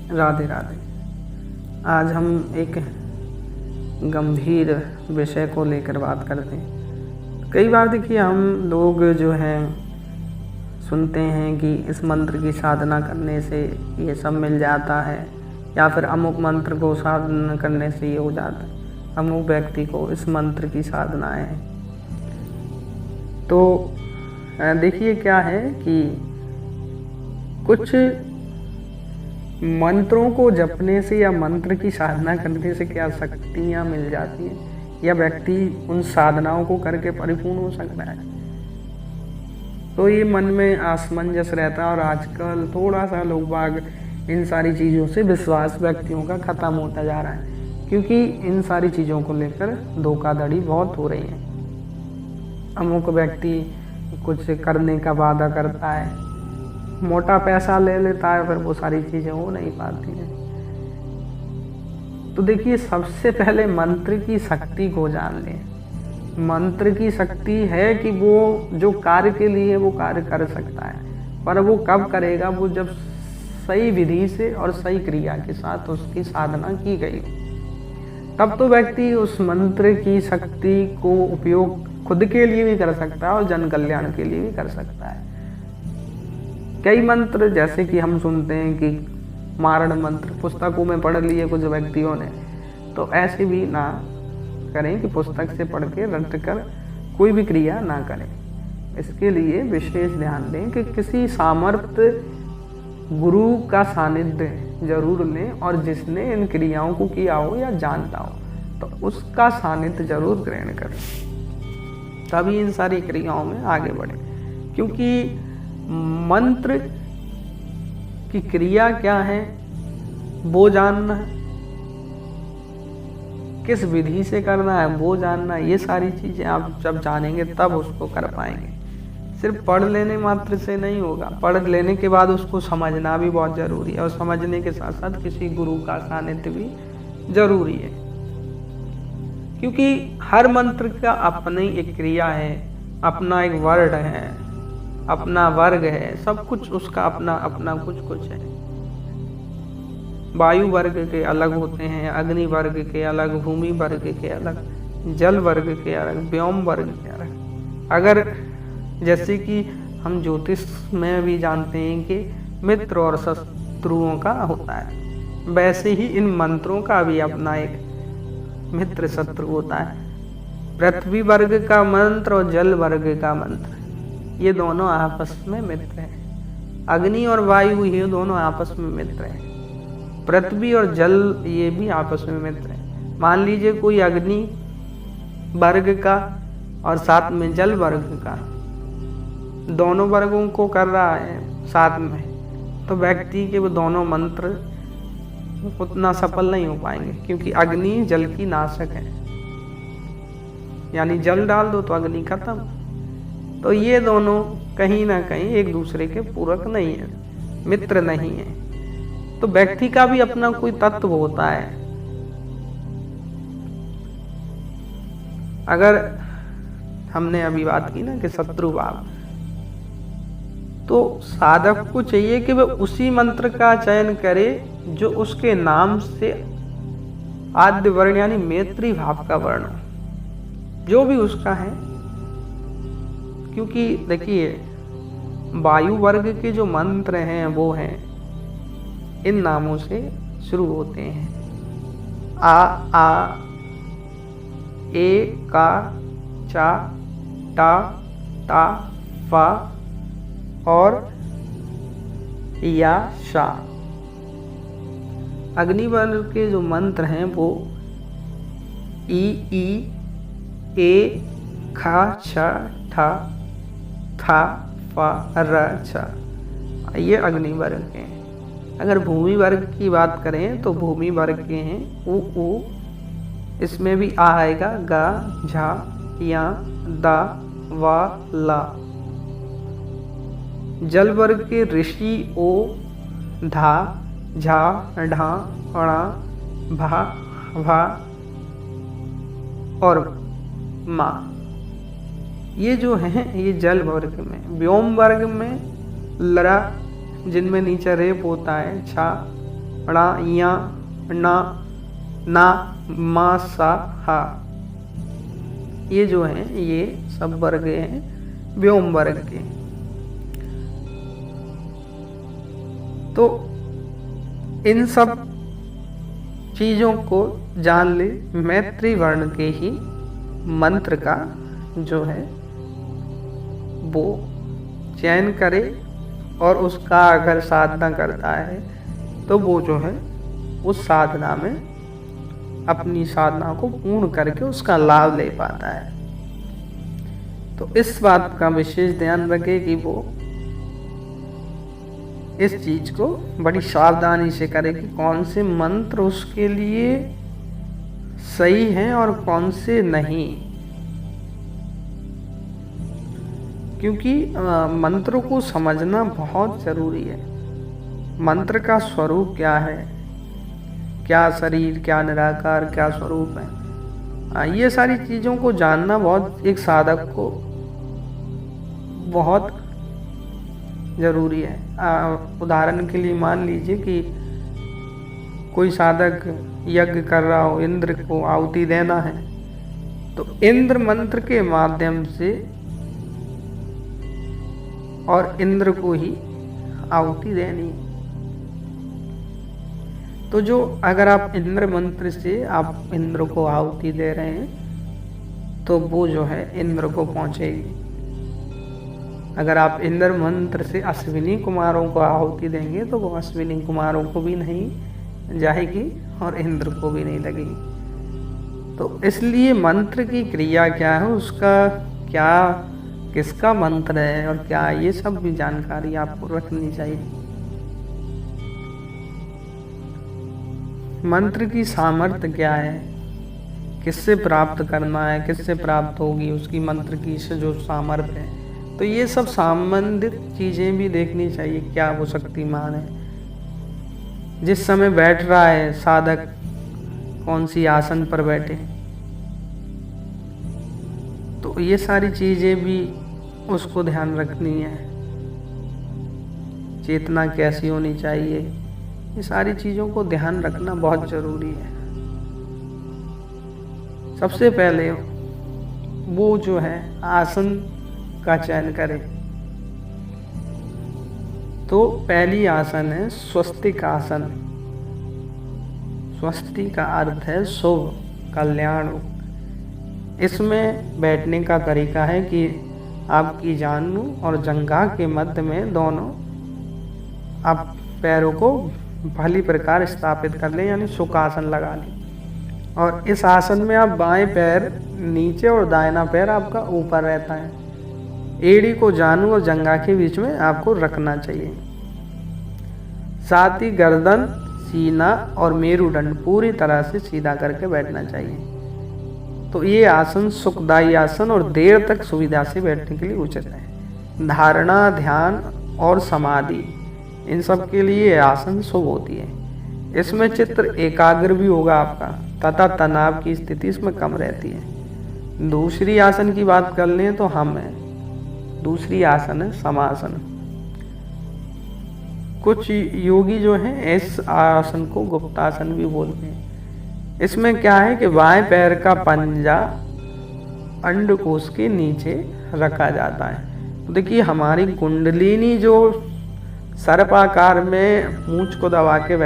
राधे राधे। आज हम एक गंभीर विषय को लेकर बात करते हैं। कई बार देखिए हम लोग जो हैं सुनते हैं कि इस मंत्र की साधना करने से ये सब मिल जाता है, या फिर अमुक मंत्र को साधना करने से ये हो जाता है, अमुक व्यक्ति को इस मंत्र की साधना है। तो देखिए क्या है कि कुछ मंत्रों को जपने से या मंत्र की साधना करने से क्या शक्तियाँ मिल जाती हैं, या व्यक्ति उन साधनाओं को करके परिपूर्ण हो सकता है। तो ये मन में असमंजस रहता है, और आजकल थोड़ा सा लोग बाग इन सारी चीज़ों से विश्वास व्यक्तियों का ख़त्म होता जा रहा है, क्योंकि इन सारी चीज़ों को लेकर धोखाधड़ी बहुत हो रही है। अमुक व्यक्ति कुछ करने का वादा करता है, मोटा पैसा ले लेता है, फिर वो सारी चीज़ें हो नहीं पाती हैं। तो देखिए सबसे पहले मंत्र की शक्ति को जान लें। मंत्र की शक्ति है कि वो जो कार्य के लिए वो कार्य कर सकता है, पर वो कब करेगा, वो जब सही विधि से और सही क्रिया के साथ उसकी साधना की गई, तब तो व्यक्ति उस मंत्र की शक्ति को उपयोग खुद के लिए भी कर सकता है और जन कल्याण के लिए भी कर सकता है। कई मंत्र जैसे कि हम सुनते हैं कि मारण मंत्र पुस्तकों में पढ़ लिए कुछ व्यक्तियों ने, तो ऐसे भी ना करें कि पुस्तक से पढ़ के रट कर कोई भी क्रिया ना करें। इसके लिए विशेष ध्यान दें कि किसी सामर्थ्य गुरु का सानिध्य जरूर लें, और जिसने इन क्रियाओं को किया हो या जानता हो तो उसका सानिध्य जरूर ग्रहण करें, तभी इन सारी क्रियाओं में आगे बढ़ें। क्योंकि मंत्र की क्रिया क्या है वो जानना है, किस विधि से करना है वो जानना, ये सारी चीज़ें आप जब जानेंगे तब उसको कर पाएंगे। सिर्फ पढ़ लेने मात्र से नहीं होगा, पढ़ लेने के बाद उसको समझना भी बहुत ज़रूरी है, और समझने के साथ साथ किसी गुरु का सानिध्य भी ज़रूरी है। क्योंकि हर मंत्र का अपनी एक क्रिया है, अपना एक वर्ड है, अपना वर्ग है, सब कुछ उसका अपना अपना कुछ है। वायु वर्ग के अलग होते हैं, अग्नि वर्ग के अलग, भूमि वर्ग के अलग, जल वर्ग के अलग, व्योम वर्ग के अलग। अगर जैसे कि हम ज्योतिष में भी जानते हैं कि मित्र और शत्रुओं का होता है, वैसे ही इन मंत्रों का भी अपना एक मित्र शत्रु होता है। पृथ्वी वर्ग का मंत्र और जल वर्ग का मंत्र, ये दोनों आपस में मित्र हैं। अग्नि और वायु ये दोनों आपस में मित्र हैं। पृथ्वी और जल ये भी आपस में मित्र हैं। मान लीजिए कोई अग्नि वर्ग का और साथ में जल वर्ग का, दोनों वर्गों को कर रहा है साथ में, तो व्यक्ति के वो दोनों मंत्र उतना सफल नहीं हो पाएंगे, क्योंकि अग्नि जल की नाशक है। यानी जल डाल दो तो अग्नि खत्म। तो ये दोनों कहीं ना कहीं एक दूसरे के पूरक नहीं है, मित्र नहीं है। तो व्यक्ति का भी अपना कोई तत्व होता है। अगर हमने अभी बात की ना कि शत्रु भाव, तो साधक को चाहिए कि वह उसी मंत्र का चयन करे जो उसके नाम से आद्य वर्ण यानी मैत्री भाव का वर्ण जो भी उसका है। क्योंकि देखिए वायु वर्ग के जो मंत्र हैं वो हैं, इन नामों से शुरू होते हैं। आ, ए, का, चा, टा, ता, फा और या, शा। अग्नि वर्ग के जो मंत्र हैं वो ई, ए, खा, छा, ठा, था, फा, र, छा, ये अग्नि वर्ग के हैं। अगर भूमि वर्ग की बात करें तो भूमि वर्ग के हैं उ, इसमें भी आ आएगा, गा, झा, या, दा, वा, ला। जल वर्ग के ऋषि ओ, धा, झा, ढा, अणा, भा, भा और मा, ये जो हैं ये जल वर्ग में। व्योम वर्ग में लरा, जिनमें नीचे रेप होता है, छा, णा या ना ना मा सा हा, ये जो हैं ये सब वर्ग हैं व्योम वर्ग के। तो इन सब चीज़ों को जान ले मैत्री वर्ण के ही मंत्र का जो है वो चयन करे, और उसका अगर साधना करता है तो वो जो है उस साधना में अपनी साधना को पूर्ण करके उसका लाभ ले पाता है। तो इस बात का विशेष ध्यान रखे कि वो इस चीज को बड़ी सावधानी से करे कि कौन से मंत्र उसके लिए सही हैं और कौन से नहीं, क्योंकि मंत्रों को समझना बहुत जरूरी है। मंत्र का स्वरूप क्या है, क्या शरीर, क्या निराकार, क्या स्वरूप है, ये सारी चीज़ों को जानना बहुत एक साधक को बहुत ज़रूरी है। उदाहरण के लिए मान लीजिए कि कोई साधक यज्ञ कर रहा हो, इंद्र को आहुति देना है, तो इंद्र मंत्र के माध्यम से और इंद्र को ही आहुति देनी। तो जो अगर आप इंद्र मंत्र से आप इंद्र को आहुति दे रहे हैं तो वो जो है इंद्र को पहुंचेगी। अगर आप इंद्र मंत्र से अश्विनी कुमारों को आहुति देंगे तो वो अश्विनी कुमारों को भी नहीं जाएगी और इंद्र को भी नहीं लगेगी। तो इसलिए मंत्र की क्रिया क्या है, उसका क्या, किसका मंत्र है और क्या, ये सब भी जानकारी आपको रखनी चाहिए। मंत्र की सामर्थ्य क्या है, किससे प्राप्त करना है, किससे प्राप्त होगी उसकी मंत्र की से जो सामर्थ्य है, तो ये सब संबंधित चीज़ें भी देखनी चाहिए। क्या वो शक्तिमान है, जिस समय बैठ रहा है साधक कौन सी आसन पर बैठे, तो ये सारी चीज़ें भी उसको ध्यान रखनी है। चेतना कैसी होनी चाहिए, ये सारी चीज़ों को ध्यान रखना बहुत ज़रूरी है। सबसे पहले वो जो है आसन का चयन करें। तो पहली आसन है स्वस्तिक आसन। स्वस्ति का अर्थ है शुभ, कल्याण। इसमें बैठने का तरीका है कि आपकी जांघ और जंघा के मध्य में दोनों आप पैरों को भली प्रकार स्थापित कर लें, यानी सुखासन लगा लें। और इस आसन में आप बाएं पैर नीचे और दाहिना पैर आपका ऊपर रहता है। एड़ी को जांघ और जंघा के बीच में आपको रखना चाहिए। साथ ही गर्दन, सीना और मेरुदंड पूरी तरह से सीधा करके बैठना चाहिए। तो ये आसन सुखदायी आसन और देर तक सुविधा से बैठने के लिए उचित है। धारणा, ध्यान और समाधि, इन सब के लिए आसन शुभ होती है। इसमें चित्र एकाग्र भी होगा आपका तथा तनाव की स्थिति इसमें कम रहती है। दूसरी आसन की बात कर लें तो हम है, दूसरी आसन है समासन। कुछ योगी जो हैं इस आसन को गुप्तासन भी बोलते हैं। इसमें क्या है कि बाएं पैर का पंजा अंडकोश के नीचे रखा जाता है। तो देखिए हमारी कुंडलिनी जो सर्पाकार में मूंछ को दबा के